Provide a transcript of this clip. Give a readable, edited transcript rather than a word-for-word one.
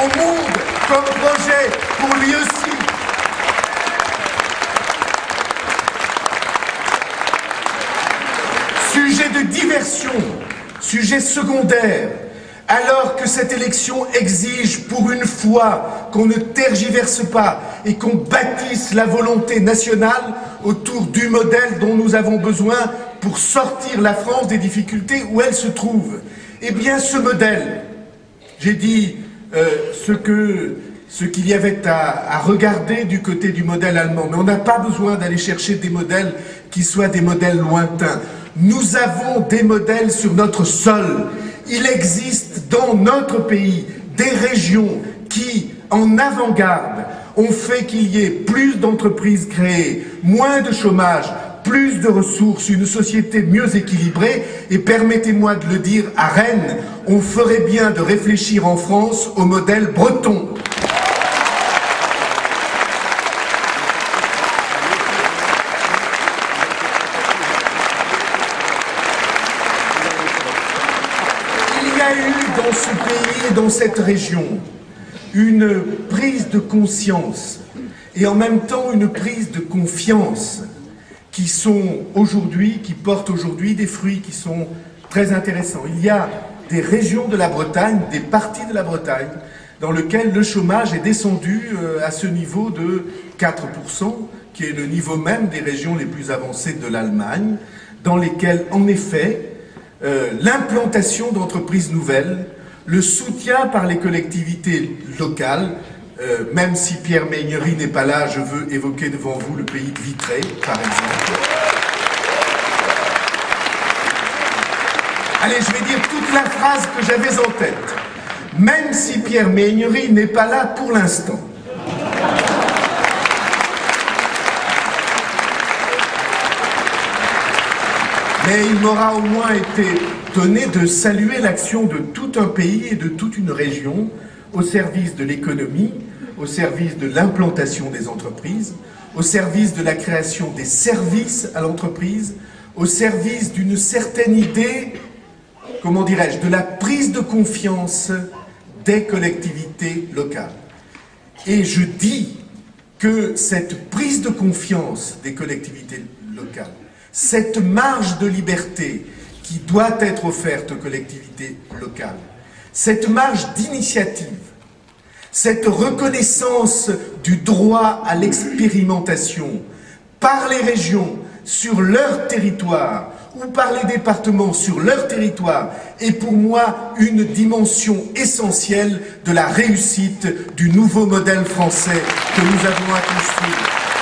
au monde comme projet pour lui aussi. Sujet de diversion, sujet secondaire, alors que cette élection exige pour une fois qu'on ne tergiverse pas et qu'on bâtisse la volonté nationale autour du modèle dont nous avons besoin pour sortir la France des difficultés où elle se trouve. Eh bien, ce modèle, j'ai dit ce qu'il y avait à regarder du côté du modèle allemand, mais on n'a pas besoin d'aller chercher des modèles qui soient des modèles lointains. Nous avons des modèles sur notre sol. Il existe dans notre pays des régions qui, en avant-garde, ont fait qu'il y ait plus d'entreprises créées, moins de chômage, plus de ressources, une société mieux équilibrée. Et permettez-moi de le dire, à Rennes, on ferait bien de réfléchir en France au modèle breton. Il y a eu dans ce pays et dans cette région une prise de conscience et en même temps une prise de confiance qui portent aujourd'hui des fruits qui sont très intéressants. Il y a des régions de la Bretagne, des parties de la Bretagne, dans lesquelles le chômage est descendu à ce niveau de 4%, qui est le niveau même des régions les plus avancées de l'Allemagne, dans lesquelles, en effet, l'implantation d'entreprises nouvelles, le soutien par les collectivités locales, même si Pierre Meignery n'est pas là, je veux évoquer devant vous le pays de Vitré, par exemple. Allez, je vais dire toute la phrase que j'avais en tête. Même si Pierre Meignery n'est pas là pour l'instant. Mais il m'aura au moins été donné de saluer l'action de tout un pays et de toute une région au service de l'économie, au service de l'implantation des entreprises, au service de la création des services à l'entreprise, au service d'une certaine idée, comment dirais-je, de la prise de confiance des collectivités locales. Et je dis que cette prise de confiance des collectivités locales, cette marge de liberté qui doit être offerte aux collectivités locales, cette marge d'initiative, cette reconnaissance du droit à l'expérimentation par les régions sur leur territoire ou par les départements sur leur territoire est pour moi une dimension essentielle de la réussite du nouveau modèle français que nous avons à construire.